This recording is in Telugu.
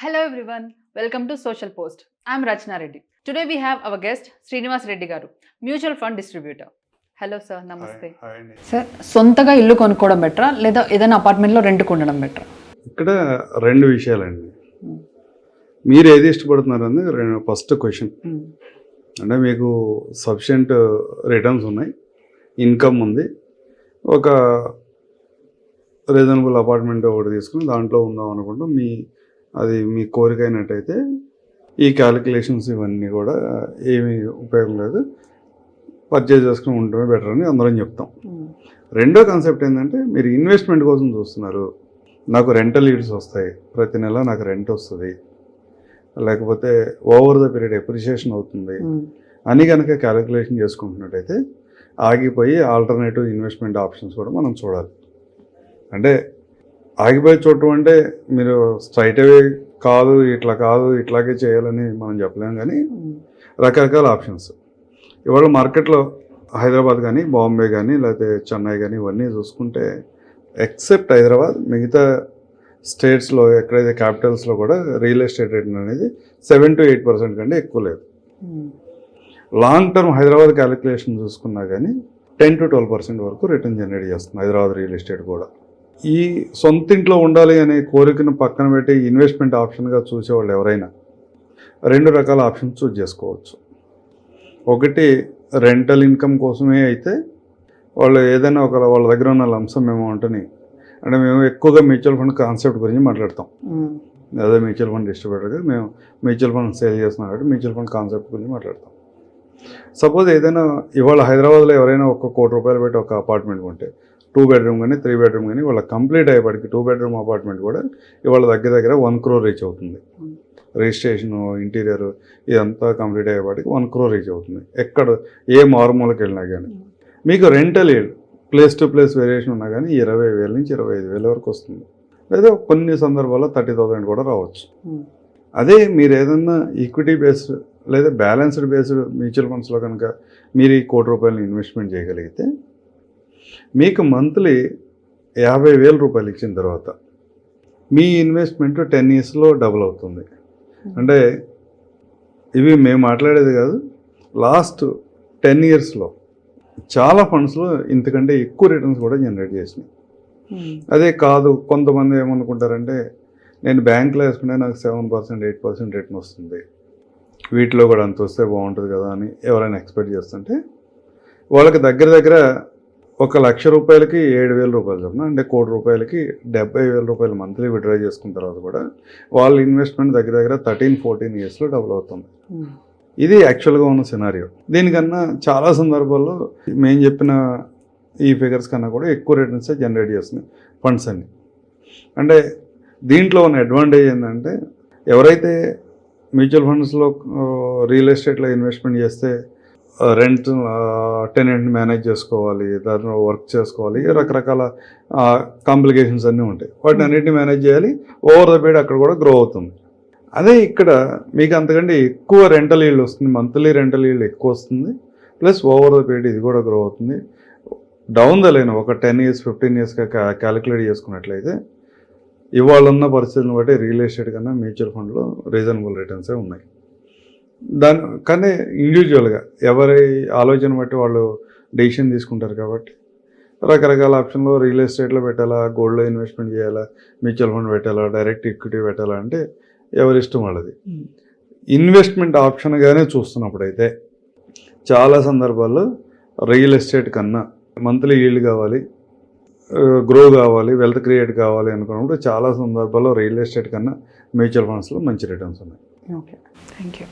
Hello everyone, welcome to Social Post. I am Rachna Reddy. Today we have our guest Srinivas Reddy garu, mutual fund distributor. Hello sir, నమస్తే సార్. సొంతగా ఇల్లు కొనుక్కోవడం బెటరా లేదా ఏదైనా అపార్ట్మెంట్లో రెంట్కి ఉండడం బెటరా? ఇక్కడ రెండు విషయాలండి. మీరు ఏది ఇష్టపడుతున్నారని ఫస్ట్ క్వశ్చన్. అంటే మీకు సఫిషియంట్ రిటర్న్స్ ఉన్నాయి, ఇన్కమ్ ఉంది, ఒక రీజనబుల్ అపార్ట్మెంట్ ఒకటి తీసుకుని దాంట్లో ఉందాం అనుకుంటూ అది మీ కోరిక అయినట్టయితే ఈ క్యాలిక్యులేషన్స్ ఇవన్నీ కూడా ఏమీ ఉపయోగం లేదు, పర్చేజ్ చేసుకుని ఉండటమే బెటర్ అని అందరం చెప్తాం. రెండో కాన్సెప్ట్ ఏంటంటే, మీరు ఇన్వెస్ట్మెంట్ కోసం చూస్తున్నారు, నాకు రెంటల్ ఈడ్స్ వస్తాయి, ప్రతి నెల నాకు రెంట్ వస్తుంది, లేకపోతే ఓవర్ ద పీరియడ్ ఎప్రిషియేషన్ అవుతుంది అని కనుక క్యాలిక్యులేషన్ చేసుకుంటున్నట్టయితే ఆగిపోయి ఆల్టర్నేటివ్ ఇన్వెస్ట్మెంట్ ఆప్షన్స్ కూడా మనం చూడాలి. అంటే ఆగిపోయి చూడటం అంటే మీరు స్ట్రైట్ అవే కాదు, ఇట్లా కాదు, ఇట్లాగే చేయాలని మనం చెప్పలేము, కానీ రకరకాల ఆప్షన్స్ ఇవాళ మార్కెట్లో హైదరాబాద్ కానీ, బాంబే కానీ, లేకపోతే చెన్నై కానీ ఇవన్నీ చూసుకుంటే ఎక్సెప్ట్ హైదరాబాద్ మిగతా స్టేట్స్లో ఎక్కడైతే క్యాపిటల్స్లో కూడా రియల్ ఎస్టేట్ రేట్ అనేది 7 to 8% కంటే ఎక్కువ లేదు. లాంగ్ టర్మ్ హైదరాబాద్ క్యాలిక్యులేషన్ చూసుకున్నా కానీ 10 to 12% వరకు రిటర్న్ జనరేట్ చేస్తుంది హైదరాబాద్ రియల్ ఎస్టేట్ కూడా. ఈ సొంతింట్లో ఉండాలి అనే కోరికను పక్కన పెట్టి ఇన్వెస్ట్మెంట్ ఆప్షన్గా చూసేవాళ్ళు ఎవరైనా రెండు రకాల ఆప్షన్స్ చూస్ చేసుకోవచ్చు. ఒకటి రెంటల్ ఇన్కమ్ కోసమే అయితే వాళ్ళు ఏదైనా వాళ్ళ దగ్గర ఉన్న లంసమ్ అమౌంట్ని, అంటే మేము ఎక్కువగా మ్యూచువల్ ఫండ్ కాన్సెప్ట్ గురించి మాట్లాడతాం. అదే మ్యూచువల్ ఫండ్ డిస్ట్రిబ్యూటర్గా మేము మ్యూచువల్ ఫండ్ సేల్ చేస్తున్నాం కాబట్టి మ్యూచువల్ ఫండ్ కాన్సెప్ట్ గురించి మాట్లాడతాం. సపోజ్ ఏదైనా ఇవాళ హైదరాబాద్లో ఎవరైనా ₹1 కోటి పెట్టి ఒక అపార్ట్మెంట్ కొంటే 2 bedroom కానీ 3 bedroom కానీ వాళ్ళ కంప్లీట్ అయ్యేపటికి 2 bedroom అపార్ట్మెంట్ కూడా ఇవాళ దగ్గర 1 crore రీచ్ అవుతుంది. రిజిస్ట్రేషను, ఇంటీరియర్ ఇదంతా కంప్లీట్ అయ్యేపటికి 1 crore రీచ్ అవుతుంది. ఎక్కడ ఏ మారుమూలకి వెళ్ళినా కానీ మీకు rental yield place to place variation ఉన్నా కానీ 20,000 నుంచి 25,000 వరకు వస్తుంది. లేదా కొన్ని సందర్భాల్లో 30,000 కూడా రావచ్చు. అదే మీరు ఏదన్నా ఈక్విటీ బేస్డ్ లేదా బ్యాలెన్స్డ్ బేస్డ్ మ్యూచువల్ ఫండ్స్లో కనుక మీరు ఈ ₹1 కోటి ఇన్వెస్ట్మెంట్ చేయగలిగితే మీకు మంత్లీ ₹50,000 ఇచ్చిన తర్వాత మీ ఇన్వెస్ట్మెంట్ 10 yearsలో డబుల్ అవుతుంది. అంటే ఇవి మేము మాట్లాడేది కాదు, లాస్ట్ 10 yearsలో చాలా ఫండ్స్లో ఇంతకంటే ఎక్కువ రిటర్న్స్ కూడా జనరేట్ చేసినాయి. అదే కాదు, కొంతమంది ఏమనుకుంటారంటే నేను బ్యాంకులో వేసుకుంటే నాకు 7%, 8% రిటర్న్ వస్తుంది, వీటిలో కూడా అంత వస్తే బాగుంటుంది కదా అని ఎవరైనా ఎక్స్పెక్ట్ చేస్తుంటే వాళ్ళకి దగ్గర ₹1,00,000కి ₹7,000 చొప్పున, అంటే ₹1,00,00,000కి ₹70,000 మంత్లీ విత్డ్రా చేసుకున్న తర్వాత కూడా వాళ్ళ ఇన్వెస్ట్మెంట్ దగ్గర 13-14 yearsలో డబుల్ అవుతుంది. ఇది యాక్చువల్గా ఉన్న సినారియో. దీనికన్నా చాలా సందర్భాల్లో మేము చెప్పిన ఈ ఫిగర్స్ కన్నా కూడా ఎక్కువ రిటర్న్సే జనరేట్ చేస్తున్నాయి ఫండ్స్ అన్ని. అంటే దీంట్లో ఉన్న అడ్వాంటేజ్ ఏంటంటే, ఎవరైతే మ్యూచువల్ ఫండ్స్లో రియల్ ఎస్టేట్లో ఇన్వెస్ట్మెంట్ చేస్తే రెంట్ టెనెంట్ మేనేజ్ చేసుకోవాలి, దాంట్లో వర్క్ చేసుకోవాలి, రకరకాల కాంప్లికేషన్స్ అన్నీ ఉంటాయి, వాటిని అన్నింటినీ మేనేజ్ చేయాలి, ఓవర్ ద పీరియడ్ అక్కడ కూడా గ్రో అవుతుంది. అదే ఇక్కడ మీకు అంతకంటే ఎక్కువ రెంటల్ ఈల్డ్ వస్తుంది, మంత్లీ రెంటల్ ఈల్డ్ ఎక్కువ వస్తుంది, ప్లస్ ఓవర్ ద పీరియడ్ ఇది కూడా గ్రో అవుతుంది. డౌన్ ద లైన్ ఒక 10 years 15 yearsగా క్యాలిక్యులేట్ చేసుకున్నట్లయితే ఇవాళ ఉన్న పరిస్థితులను బట్టి రియల్ ఎస్టేట్ కన్నా మ్యూచువల్ ఫండ్లో రీజనబుల్ రిటర్న్సే ఉన్నాయి. కానీ ఇండివిజువల్గా ఎవరి ఆలోచన బట్టి వాళ్ళు డెసిషన్ తీసుకుంటారు కాబట్టి రకరకాల ఆప్షన్లో రియల్ ఎస్టేట్లో పెట్టాలా, గోల్డ్లో ఇన్వెస్ట్మెంట్ చేయాలా, మ్యూచువల్ ఫండ్ పెట్టాలా, డైరెక్ట్ ఈక్విటీ పెట్టాలా అంటే ఎవరి ఇష్టం వాళ్ళది. ఇన్వెస్ట్మెంట్ ఆప్షన్గానే చూస్తున్నప్పుడైతే చాలా సందర్భాల్లో రియల్ ఎస్టేట్ కన్నా మంత్లీ ఈల్డ్ కావాలి, గ్రో కావాలి, వెల్త్ క్రియేట్ కావాలి అనుకున్నప్పుడు చాలా సందర్భాల్లో రియల్ ఎస్టేట్ కన్నా మ్యూచువల్ ఫండ్స్లో మంచి రిటర్న్స్ ఉన్నాయి. Okay, thank you.